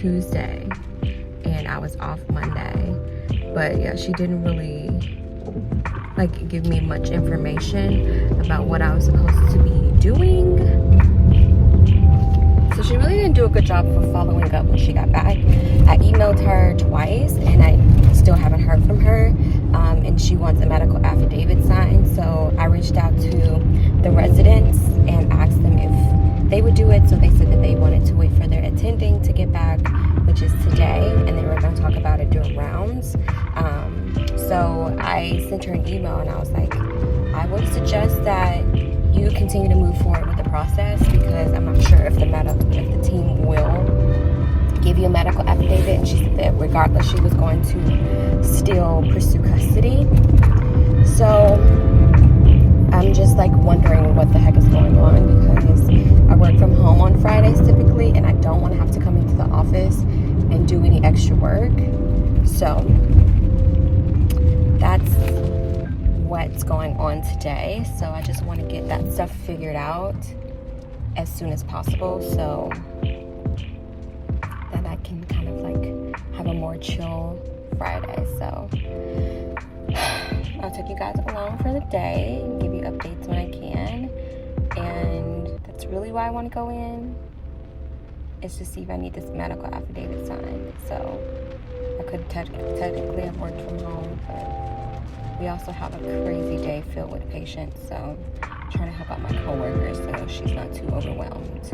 Tuesday and I was off Monday. But yeah, she didn't really like give me much information about what I was supposed to be doing. So she really didn't do a good job for following up when she got back. I emailed her twice and I still haven't heard from her. And she wants a medical affidavit signed. So I reached out to the residents and asked them if they would do it. So they said that they wanted to wait for their attending to get back, which is today, and they were going to talk about it during rounds. So I sent her an email and I was like, I would suggest that you continue to move forward with the process, because I'm not sure if the team will give you a medical affidavit. And she said that regardless, she was going to still pursue custody. So I'm just like wondering what the heck is going on, because I work from home on Fridays typically, and I don't want to have to come into the office and do any extra work. So that's what's going on today. So I just want to get that stuff figured out as soon as possible, so that I can kind of like have a more chill Friday. So I'll take you guys along for the day and give you updates when I can. And that's really why I want to go in, is to see if I need this medical affidavit signed. So I could technically have worked from home, but we also have a crazy day filled with patients, so I'm trying to help out my coworker so she's not too overwhelmed.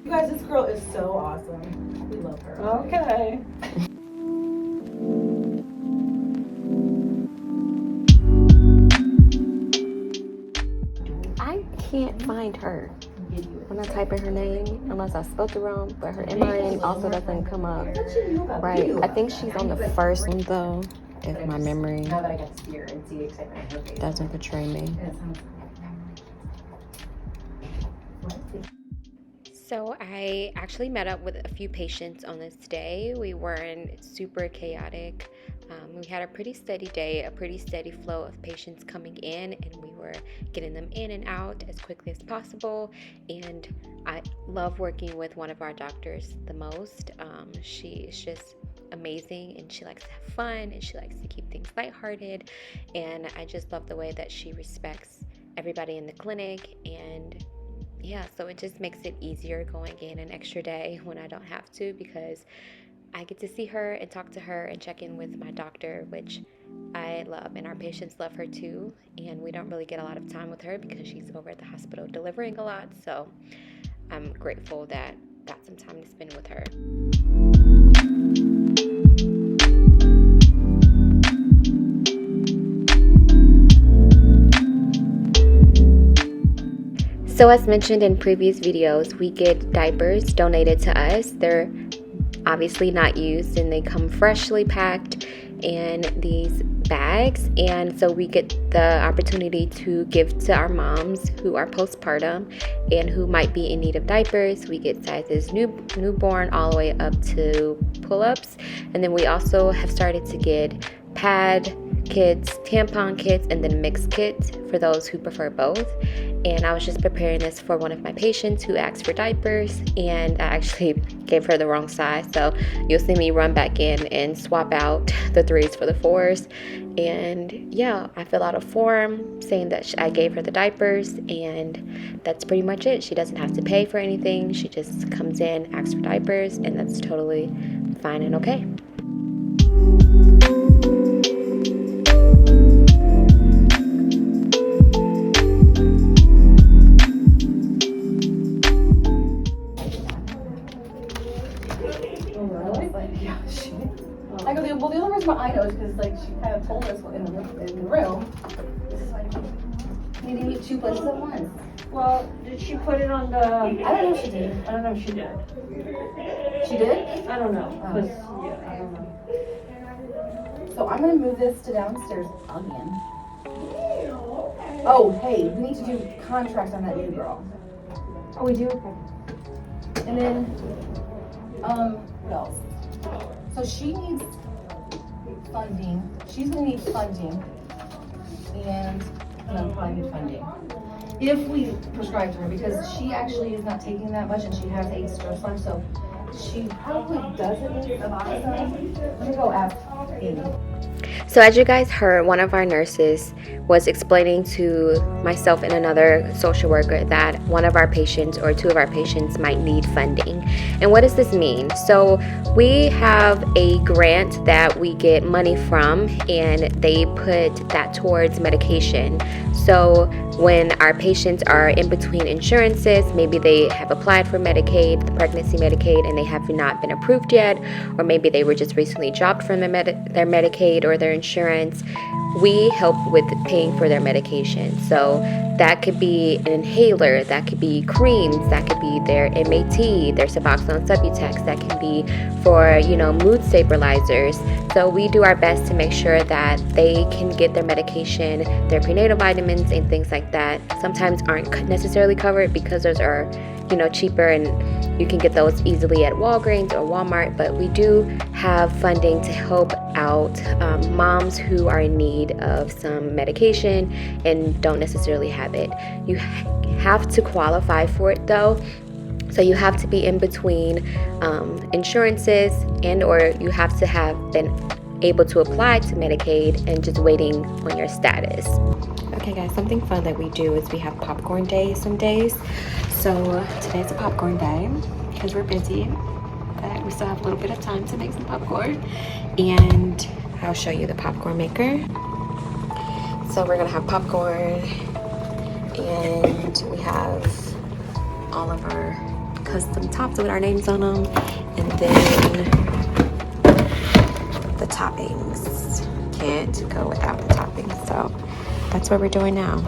Guys, this girl is so awesome. We love her. Okay. I can't find her when I type in her name, unless I spelled it wrong, but her MIN also doesn't come up. Right. I think she's on the first one though, if my memory Now that I got to see her and see the excitement in her face. doesn't betray me. So I actually met up with a few patients on this day. We weren't super chaotic. We had a pretty steady day, a pretty steady flow of patients coming in, and we were getting them in and out as quickly as possible. And I love working with one of our doctors the most. She is just amazing, and she likes to have fun, and she likes to keep things lighthearted. And I just love the way that she respects everybody in the clinic. And yeah, so it just makes it easier going in an extra day when I don't have to, because I get to see her and talk to her and check in with my doctor, which I love, and our patients love her too. And we don't really get a lot of time with her because she's over at the hospital delivering a lot, so I'm grateful that I got some time to spend with her. So as mentioned in previous videos, we get diapers donated to us. They're obviously not used, and they come freshly packed in these bags, and so we get the opportunity to give to our moms who are postpartum and who might be in need of diapers. We get sizes newborn all the way up to pull-ups, and then we also have started to get pad kits, tampon kits, and then mixed kits for those who prefer both. And I was just preparing this for one of my patients who asked for diapers, and I actually gave her the wrong size, so you'll see me run back in and swap out the 3s for the 4s. And yeah, I fill out a form saying that I gave her the diapers, and that's pretty much it. She doesn't have to pay for anything. She just comes in, asks for diapers, and that's totally fine and okay. at once. Well, did she put it on the? I don't know if she did. I don't know if she did. She did? I don't know. Oh. 'Cause, I don't know. So I'm gonna move this to downstairs again. Oh, hey, we need to do contracts on that new girl. Oh, we do? And then, what else? So she needs funding. She's gonna need funding. And unemployment funding. If we prescribe to her, because she actually is not taking that much and she has a surplus, so she probably doesn't need Suboxone. Let me go ask Amy. So as you guys heard, one of our nurses was explaining to myself and another social worker that one of our patients or two of our patients might need funding. And what does this mean? So we have a grant that we get money from, and they put that towards medication. So when our patients are in between insurances, maybe they have applied for Medicaid, the pregnancy Medicaid, and they have not been approved yet, or maybe they were just recently dropped from their Medicaid or their insurance, we help with paying for their medication. So that could be an inhaler, that could be creams, that could be their MAT, their Suboxone Subutex, that can be for, mood stabilizers. So we do our best to make sure that they can get their medication, their prenatal vitamins and things like that. Sometimes aren't necessarily covered because those are, cheaper and you can get those easily at Walgreens or Walmart, but we do have funding to help out moms who are in need of some medication and don't necessarily have it. You have to qualify for it though. So you have to be in between insurances, and or you have to have been able to apply to Medicaid and just waiting on your status. Okay guys, something fun that we do is we have popcorn day some days. So today's a popcorn day because we're busy, but we still have a little bit of time to make some popcorn. And I'll show you the popcorn maker. So we're gonna have popcorn, and we have all of our custom tops with our names on them, and then the toppings. Can't go without the toppings, so that's what we're doing now.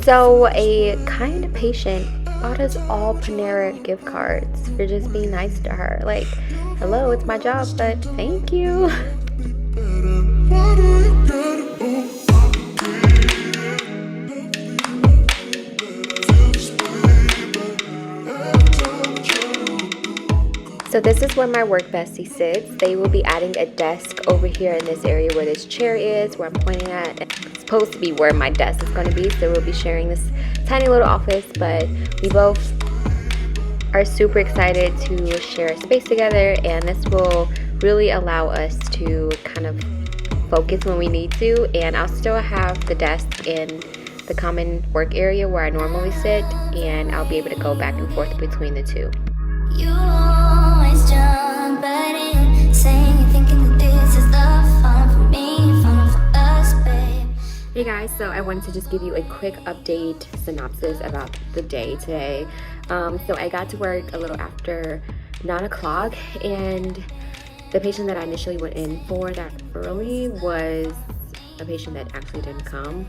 So a kind patient bought us all Panera gift cards for just being nice to her. Like, hello, it's my job, but thank you. So this is where my work bestie sits. They will be adding a desk over here in this area where this chair is, where I'm pointing at. It's supposed to be where my desk is going to be, so we'll be sharing this tiny little office, but we both are super excited to share a space together, and this will really allow us to kind of focus when we need to. And I'll still have the desk in the common work area where I normally sit, and I'll be able to go back and forth between the two. You always jump right in, saying you're thinking that this is the fun for me, fun for us, babe. Hey guys, so I wanted to just give you a quick update synopsis about the day today. So I got to work a little after 9 o'clock, and the patient that I initially went in for that early was a patient that actually didn't come.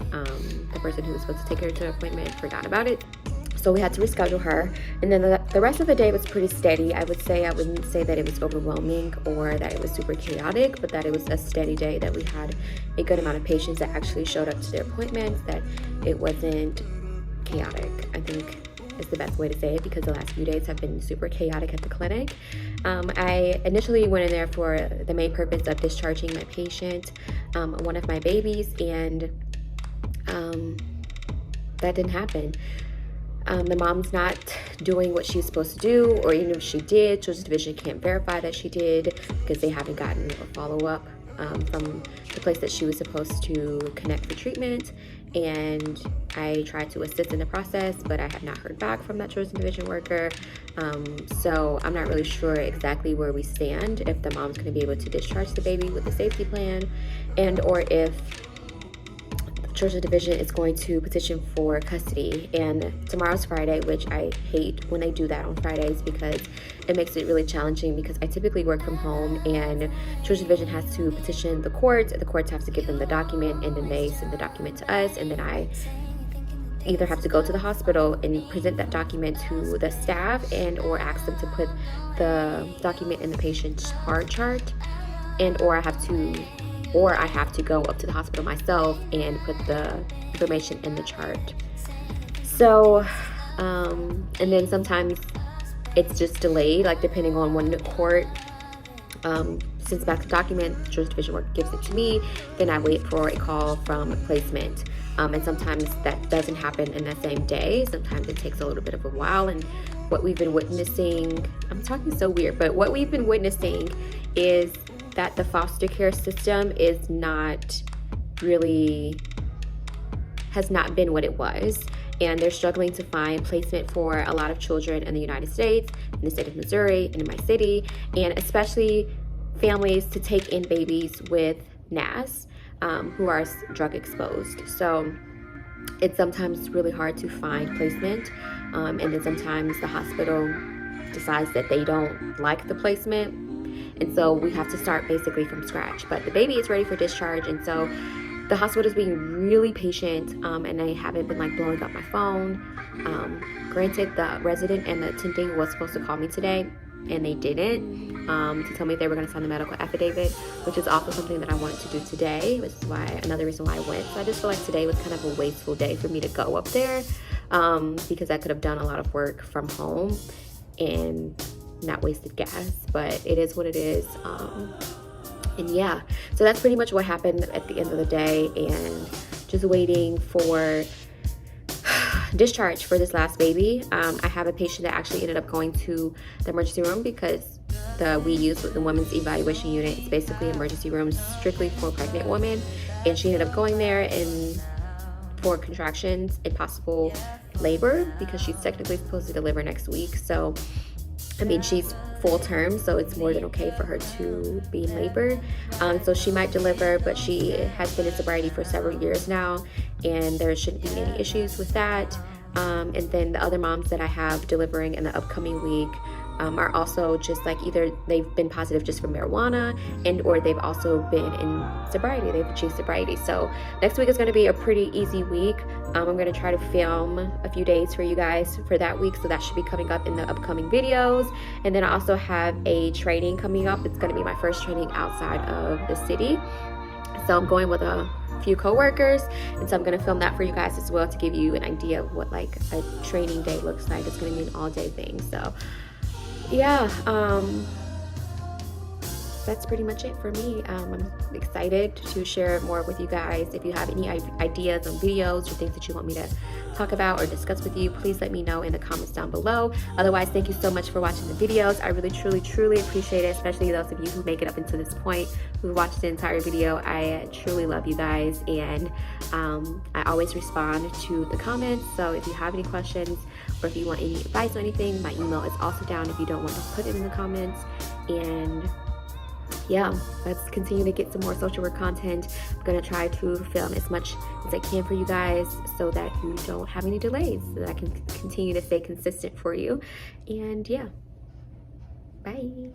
The person who was supposed to take her to an appointment forgot about it. So we had to reschedule her, and then the rest of the day was pretty steady. I wouldn't say that it was overwhelming or that it was super chaotic, but that it was a steady day, that we had a good amount of patients that actually showed up to their appointments, that it wasn't chaotic, I think is the best way to say it, because the last few days have been super chaotic at the clinic. I initially went in there for the main purpose of discharging my patient, one of my babies, and that didn't happen. The mom's not doing what she's supposed to do, or even if she did, Children's Division can't verify that she did because they haven't gotten a follow-up from the place that she was supposed to connect for treatment. and I tried to assist in the process, but I have not heard back from that Children's Division worker. So I'm not really sure exactly where we stand, if the mom's going to be able to discharge the baby with a safety plan, and or if Children's Division is going to petition for custody. And tomorrow's Friday, which I hate when they do that on Fridays because it makes it really challenging, because I typically work from home and Children's Division has to petition the courts. The courts have to give them the document, and then they send the document to us, and then I either have to go to the hospital and present that document to the staff, and or ask them to put the document in the patient's heart chart, and or I have to go up to the hospital myself and put the information in the chart. So and then sometimes it's just delayed, like depending on when the court sends back the document. Children's Division work gives it to me, then I wait for a call from placement. And sometimes that doesn't happen in the same day. Sometimes it takes a little bit of a while. And what we've been witnessing, I'm talking so weird, but what we've been witnessing is that the foster care system is not really, has not been what it was. And they're struggling to find placement for a lot of children in the United States, in the state of Missouri, and in my city, and especially families to take in babies with NAS. Who are drug exposed. So it's sometimes really hard to find placement, and then sometimes the hospital decides that they don't like the placement, and so we have to start basically from scratch. But the baby is ready for discharge, and so the hospital is being really patient, and they haven't been like blowing up my phone. Granted, the resident and the attending was supposed to call me today, and they didn't, to tell me they were going to sign the medical affidavit, which is also something that I wanted to do today, which is why, another reason why I went. So I just feel like today was kind of a wasteful day for me to go up there, because I could have done a lot of work from home and not wasted gas, but it is what it is. And yeah, so that's pretty much what happened at the end of the day, and just waiting for discharge for this last baby. I have a patient that actually ended up going to the emergency room, because we use the women's evaluation unit. It's basically emergency rooms strictly for pregnant women, and she ended up going there and for contractions and possible labor, because she's technically supposed to deliver next week. So I mean, she's full term, so it's more than okay for her to be in labor. So she might deliver, but she has been in sobriety for several years now, and there shouldn't be any issues with that. And then the other moms that I have delivering in the upcoming week are also just like, either they've been positive just for marijuana, and or they've also been in sobriety. They've achieved sobriety. So next week is going to be a pretty easy week. I'm going to try to film a few days for you guys for that week, so that should be coming up in the upcoming videos. And then I also have a training coming up. It's going to be my first training outside of the city. So I'm going with a few co-workers, and so I'm going to film that for you guys as well, to give you an idea of what like a training day looks like. It's going to be an all-day thing. So yeah, that's pretty much it for me. I'm excited to share more with you guys. If you have any ideas on videos or things that you want me to talk about or discuss with you, please let me know in the comments down below. Otherwise, thank you so much for watching the videos. I really, truly appreciate it, especially those of you who make it up until this point, who watched the entire video. I truly love you guys, and I always respond to the comments. So if you have any questions, or if you want any advice or anything, my email is also down if you don't want to put it in the comments. And yeah, let's continue to get some more social work content. I'm gonna try to film as much as I can for you guys, so that you don't have any delays, so that I can continue to stay consistent for you. And yeah, bye.